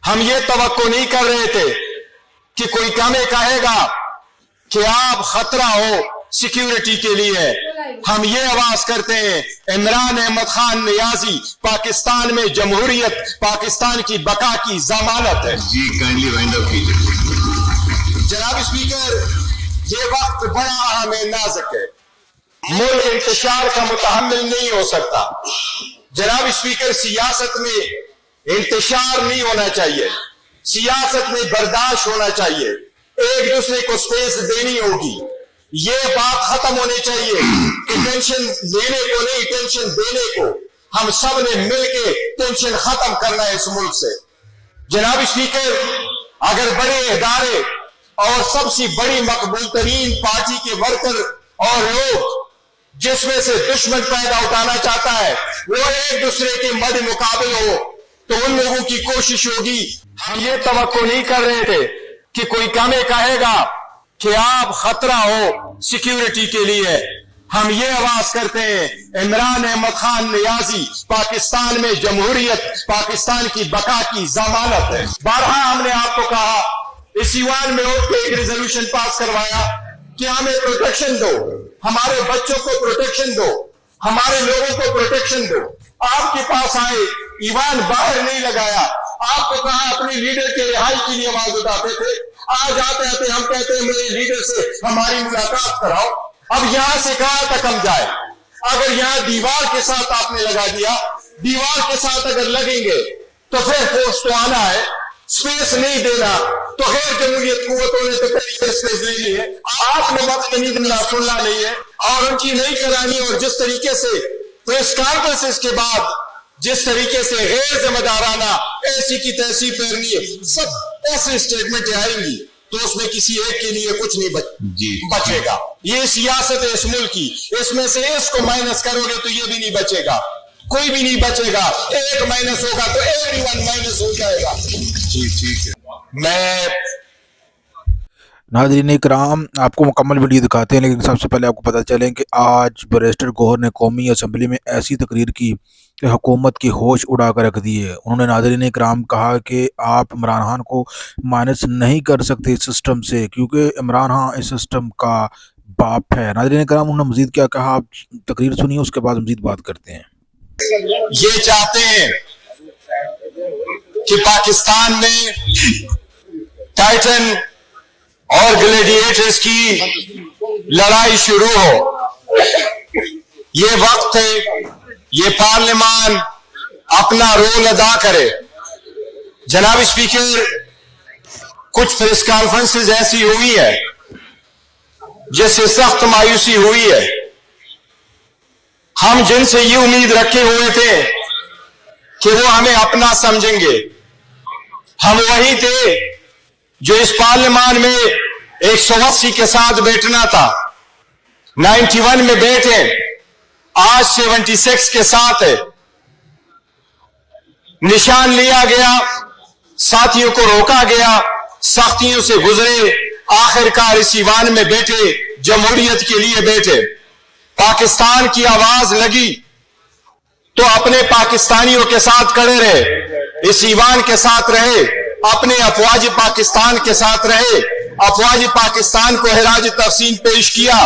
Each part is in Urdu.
ہم یہ توقع نہیں کر رہے تھے کہ کوئی ہمیں کہے گا کہ آپ خطرہ ہو سیکیورٹی کے لیے. ہم یہ آواز کرتے ہیں عمران احمد خان نیازی پاکستان میں جمہوریت پاکستان کی بقا کی ضمانت ہے. جی کائنڈلی وائنڈ اپ کیجیے. جناب اسپیکر، یہ وقت بڑا اہم نازک ہے. ملک انتشار کا متحمل نہیں ہو سکتا. جناب اسپیکر، سیاست میں انتشار نہیں ہونا چاہیے، سیاست میں برداشت ہونا چاہیے، ایک دوسرے کو سپیس دینی ہوگی. یہ بات ختم ہونی چاہیے کہ ٹینشن لینے کو نہیں، ٹینشن دینے کو. ہم سب نے مل کے ٹینشن ختم کرنا ہے اس ملک سے. جناب اسپیکر، اگر بڑے ادارے اور سب سے بڑی مقبول ترین پارٹی کے ورکر اور لوگ جس میں سے دشمن پیدا اٹھانا چاہتا ہے وہ ایک دوسرے کے مد مقابل ہو تو ان لوگوں کی کوشش ہوگی. ہم یہ توقع نہیں کر رہے تھے کہ کوئی ہمیں کہے گا کہ آپ خطرہ ہو سیکیورٹی کے لیے. ہم یہ آواز کرتے ہیں عمران احمد خان نیازی پاکستان میں جمہوریت پاکستان کی بقا کی ضمانت ہے. بارہا ہم نے آپ کو کہا، اس ایوان میں اٹھ کے ایک ریزولوشن پاس کروایا کہ ہمیں پروٹیکشن دو، ہمارے بچوں کو پروٹیکشن دو، ہمارے لوگوں کو پروٹیکشن دو. آپ کے پاس آئے، ایوان باہر نہیں لگایا، آپ کو کہا اپنے لیڈر کے رہائی کے لیے آواز اٹھاتے تھے. آج آتے آتے ہم کہتے ہیں میرے لیڈر سے ہماری ملاقات کراؤ. اب یہاں سے کہاں تک ہم جائے؟ اگر یہاں دیوار کے ساتھ آپ نے لگا دیا، دیوار کے ساتھ اگر لگیں گے تو پھر فورس تو آنا ہے، سپیس نہیں دینا. تو غیر جمہوریت قوتوں نے تو پہلے سپیس لے لی ہے. آپ نے وقت نہیں دینا، سننا نہیں ہے اور ان کی نہیں کرانی. اور جس طریقے سے پریس کانفرنس کے بعد جس طریقے سے غیر ذمہ دارانہ ایسی کی تیسی پھیرنی ہے، سب ایسے اسٹیٹمنٹ آئیں گی تو اس میں کسی ایک کے لیے کچھ نہیں بچے گا. یہ سیاست ہے اس ملک کی، اس میں سے اس کو مائنس کرو گے تو یہ بھی نہیں بچے گا، کوئی بھی نہیں بچے گا. ایک مائنس ہوگا تو ایوری ون مائنس ہو جائے گا. جی ٹھیک ہے. میں ناظرین اکرام آپ کو مکمل ویڈیو دکھاتے ہیں، لیکن سب سے پہلے آپ کو پتہ چلیں کہ آج بیرسٹر گوہر نے قومی اسمبلی میں ایسی تقریر کی کہ حکومت کی ہوش اڑا کر رکھ دی ہے. انہوں نے ناظرین اکرام کہا کہ آپ عمران خان کو مائنس نہیں کر سکتے اس سسٹم سے، کیونکہ عمران خان اس سسٹم کا باپ ہے. ناظرین اکرام انہوں نے مزید کیا کہا، آپ تقریر سنیے، اس کے بعد مزید بات کرتے ہیں. یہ چاہتے ہیں کہ پاکستان میں ٹائٹن اور گلیڈیٹرز کی لڑائی شروع ہو. یہ وقت ہے یہ پارلیمان اپنا رول ادا کرے. جناب اسپیکر، کچھ پریس کانفرنسز ایسی ہوئی ہے جس سے سخت مایوسی ہوئی ہے. ہم جن سے یہ امید رکھے ہوئے تھے کہ وہ ہمیں اپنا سمجھیں گے، ہم وہی تھے جو اس پارلیمان میں 180 کے ساتھ بیٹھنا تھا، 91 میں بیٹھے، آج 76 کے ساتھ ہے. نشان لیا گیا، ساتھیوں کو روکا گیا، سختیوں سے گزرے، آخر کار اس ایوان میں بیٹھے، جمہوریت کے لیے بیٹھے. پاکستان کی آواز لگی تو اپنے پاکستانیوں کے ساتھ کھڑے رہے، اس ایوان کے ساتھ رہے، اپنے افواج پاکستان کے ساتھ رہے، افواج پاکستان کو خراج تحسین پیش کیا.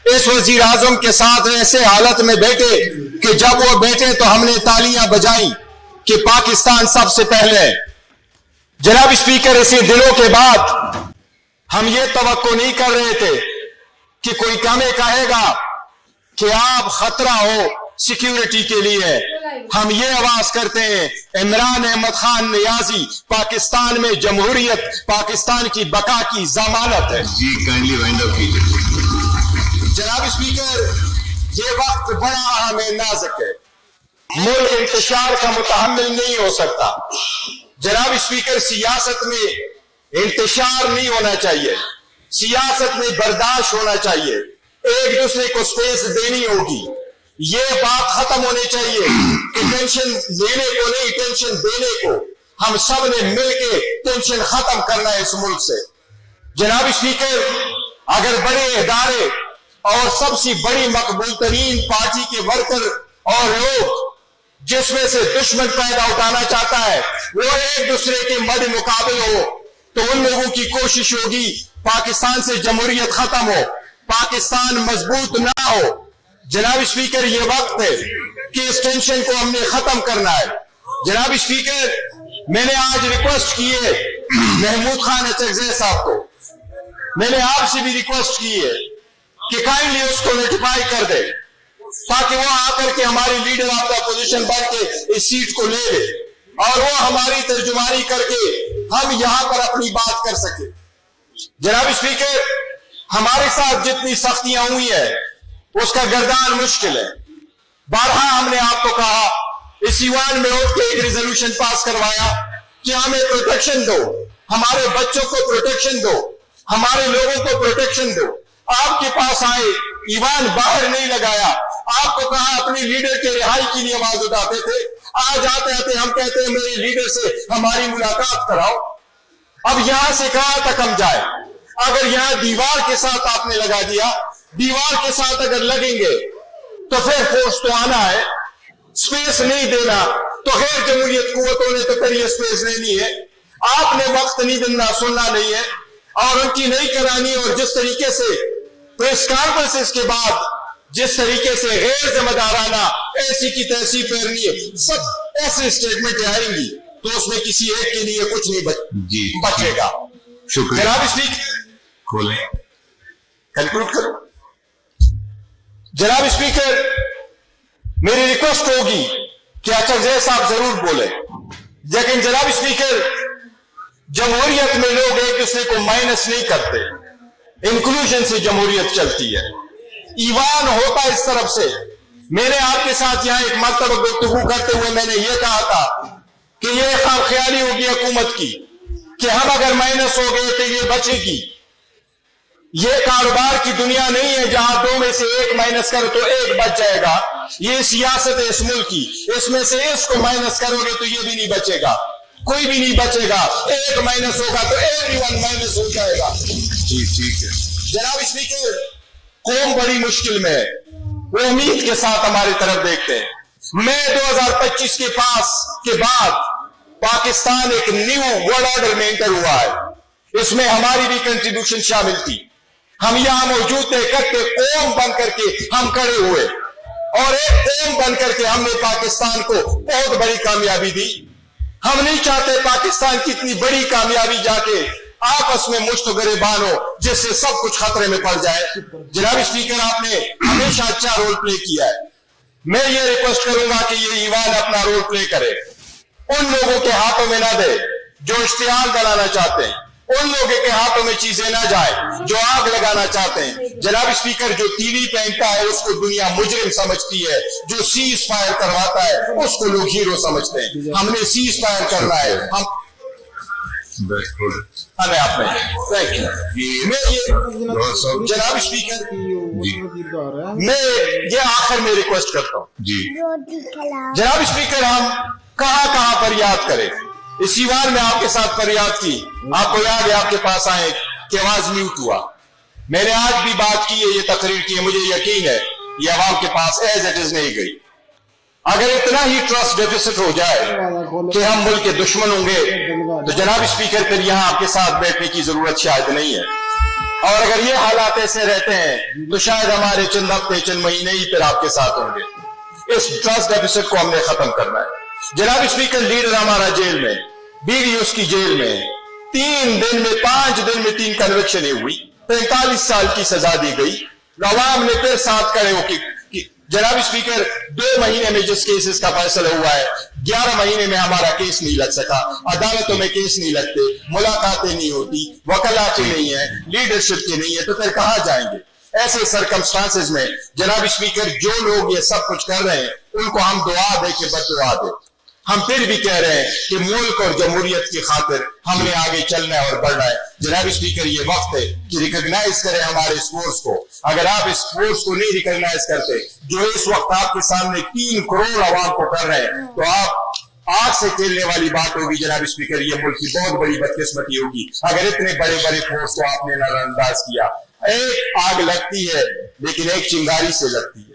اس وزیر اعظم کے ساتھ ایسے حالت میں بیٹھے کہ جب وہ بیٹھے تو ہم نے تالیاں بجائیں کہ پاکستان سب سے پہلے ہے. جناب اسپیکر، اسی دنوں کے بعد ہم یہ توقع نہیں کر رہے تھے کہ کوئی ہمیں کہے گا کہ آپ خطرہ ہو سیکیورٹی کے لیے. ہم یہ آواز کرتے ہیں عمران احمد خان نیازی پاکستان میں جمہوریت پاکستان کی بقا کی ضمانت ہے. جی کائنڈلی وائنڈ اپ کیجیے. جناب اسپیکر، یہ وقت بڑا اہم نازک ہے. ملک انتشار کا متحمل نہیں ہو سکتا. جناب اسپیکر، سیاست میں انتشار نہیں ہونا چاہیے، سیاست میں برداشت ہونا چاہیے، ایک دوسرے کو سپیس دینی ہوگی. یہ بات ختم ہونی چاہیے کہ ٹینشن لینے کو نہیں، ٹینشن دینے کو. ہم سب نے مل کے ٹینشن ختم کرنا ہے اس ملک سے. جناب اسپیکر، اگر بڑے ادارے اور سب سے بڑی مقبول ترین پارٹی کے ورکر اور لوگ جس میں سے دشمن پیدا اٹھانا چاہتا ہے وہ ایک دوسرے کے مد مقابل ہو، تو ان لوگوں کی کوشش ہوگی پاکستان سے جمہوریت ختم ہو، پاکستان مضبوط نہ ہو۔ جناب اسپیکر، یہ وقت ہے کہ اس ٹینشن کو ہم نے ختم کرنا ہے۔ جناب اسپیکر، میں نے آج ریکویسٹ کی ہے محمود خان اچکزئی صاحب کو، میں نے آپ سے بھی ریکویسٹ کی ہے کہ کائنڈلی اس کو نوٹیفائی کر دے تاکہ وہ آ کر کے ہماری لیڈر آف دا پوزیشن بن کے اس سیٹ کو لے لے اور وہ ہماری ترجمانی کر کے ہم یہاں پر اپنی بات کر سکے۔ جناب اسپیکر، ہمارے ساتھ جتنی سختیاں ہوئی ہیں اس کا گردان مشکل ہے۔ بارہا ہم نے آپ کو کہا، اس ایوان میں اٹھ کے ایک ریزولوشن پاس کروایا کہ ہمیں پروٹیکشن دو، ہمارے بچوں کو پروٹیکشن دو، ہمارے لوگوں کو پروٹیکشن دو۔ آپ کے پاس آئے، ایوان باہر نہیں لگایا، آپ کو کہا اپنے لیڈر کے رہائی کے لیے آواز اٹھاتے تھے، آج آتے آتے ہم کہتے ہیں میرے لیڈر سے ہماری ملاقات کراؤ۔ اب یہاں سے کہاں تک ہم جائے؟ اگر یہاں دیوار کے ساتھ آپ نے لگا دیا، دیوار کے ساتھ اگر لگیں گے تو پھر فورس تو آنا ہے، سپیس نہیں دینا تو غیر جمہوریت قوتوں نے تو پھر یہ سپیس لینی ہے۔ آپ نے وقت نہیں دینا، سننا نہیں ہے اور ان کی نہیں کرانی، اور جس طریقے سے پریس کانفرنس کے بعد جس طریقے سے غیر ذمہ دارانہ ایسی کی تیسی پھیرنی ہے، سب ایسے اسٹیٹمنٹ آئیں گی تو اس میں کسی ایک کے لیے کچھ نہیں بچے گا۔ شکریہ۔ جناب اسپیکر، کھولیں۔ کنکلوڈ کرو۔ جناب اسپیکر، میری ریکویسٹ ہوگی کہ اچکزئی صاحب ضرور بولے، لیکن جناب اسپیکر، جمہوریت میں لوگ ایک دوسرے کو مائنس نہیں کرتے، انکلوژن سے جمہوریت چلتی ہے۔ ایوان ہوتا اس طرف سے۔ میں نے آپ کے ساتھ یہاں ایک مرتبہ گفتگو کرتے ہوئے میں نے یہ کہا تھا کہ یہ خواب خیالی ہوگی حکومت کی کہ ہم اگر مائنس ہو گئے تو یہ بچے گی۔ یہ کاروبار کی دنیا نہیں ہے جہاں دو میں سے ایک مائنس کرو تو ایک بچ جائے گا۔ یہ سیاست ہے اس ملک کی، اس میں سے اس کو مائنس کرو گے تو یہ بھی نہیں بچے گا، کوئی بھی نہیں بچے گا۔ ایک مائنس ہوگا تو ایوری ون مائنس ہو جائے گا۔ جی ٹھیک ہے۔ جناب اسپیکر، قوم بڑی مشکل میں ہے، وہ امید کے ساتھ ہماری طرف دیکھتے ہیں۔ مئی 2025 کے بعد پاکستان ایک نیو ورلڈ آرڈر میں انٹر ہوا ہے، اس میں ہماری بھی کنٹریبیوشن شامل تھی۔ ہم یہاں موجود تھے، اکٹھے قوم بن کر کے ہم کھڑے ہوئے اور ایک قوم بن کر کے ہم نے پاکستان کو بہت بڑی کامیابی دی۔ ہم نہیں چاہتے پاکستان کی اتنی بڑی کامیابی جا کے آپس میں مشت گریبان ہو جس سے سب کچھ خطرے میں پڑ جائے۔ جناب اسپیکر، آپ نے ہمیشہ اچھا رول پلے کیا ہے، میں یہ ریکویسٹ کروں گا کہ یہ ایوان اپنا رول پلے کرے، ان لوگوں کے ہاتھوں میں نہ دے جو اشتعال بنانا چاہتے ہیں، ان لوگوں کے ہاتھوں میں چیزیں نہ جائیں جو آگ لگانا چاہتے ہیں۔ جناب اسپیکر، جو تیلی پہنتا ہے اس کو دنیا مجرم سمجھتی ہے، جو سیز فائر کرواتا ہے اس کو لوگ ہیرو سمجھتے ہیں۔ ہم نے سیز فائر کرنا ہے، ہمیں آپ میں جناب اسپیکر، میں یہ آخر میں ریکویسٹ کرتا ہوں جی جناب اسپیکر، ہم کہاں کہاں فریاد کریں؟ اس ایوان میں آپ کے ساتھ فریاد کی، آپ کو یاد ہے آپ کے پاس آئے کہ آواز میوٹ ہوا۔ میں نے آج بھی بات کی ہے، یہ تقریر کی ہے، مجھے یقین ہے یہ عوام کے پاس ایز اٹ از نہیں گئی۔ اگر اتنا ہی ٹرسٹ ڈیفیسٹ ہو جائے کہ ہم ملک کے دشمن ہوں گے تو جناب اسپیکر پھر یہاں آپ کے ساتھ بیٹھنے کی ضرورت شاید نہیں ہے، اور اگر یہ حالات ایسے رہتے ہیں تو شاید ہمارے چند ہفتے چند مہینے ہی پھر آپ کے ساتھ ہوں گے۔ اس ٹرسٹ ڈیفیسٹ کو ہم نے ختم کرنا ہے۔ جناب اسپیکر، لیڈر ہمارا جیل میں، بیوی اس کی جیل میں، 5 دن میں 3 کنوکشنیں ہوئی، 45 سال کی سزا دی گئی۔ عوام نے پھر ساتھ کھڑے ہو کہ جناب اسپیکر 2 مہینے میں جس کیسز کا فیصلہ ہوا ہے 11 مہینے میں ہمارا کیس نہیں لگ سکا، عدالتوں میں کیس نہیں لگتے، ملاقاتیں نہیں ہوتی، وکلاتی نہیں ہے، لیڈرشپ کی نہیں ہے، تو پھر کہاں جائیں گے؟ ایسے سرکمسٹانسز میں جناب اسپیکر جو لوگ یہ سب کچھ کر رہے ہیں ان کو ہم دعا دے کے بد دعا دے۔ ہم پھر بھی کہہ رہے ہیں کہ ملک اور جمہوریت کی خاطر ہم نے آگے چلنا ہے اور بڑھنا ہے۔ جناب اسپیکر، یہ وقت ہے کہ ریکگنائز کریں ہمارے اس فورس کو۔ اگر آپ اس فورس کو نہیں ریکگنائز کرتے جو اس وقت آپ کے سامنے 3 کروڑ عوام کو کر رہے ہیں تو آپ آگ سے کھیلنے والی بات ہوگی۔ جناب اسپیکر، یہ ملک کی بہت بڑی بدقسمتی ہوگی اگر اتنے بڑے بڑے فورس کو آپ نے نظر انداز کیا۔ ایک آگ لگتی ہے لیکن ایک چنگاری سے لگتی ہے۔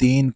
3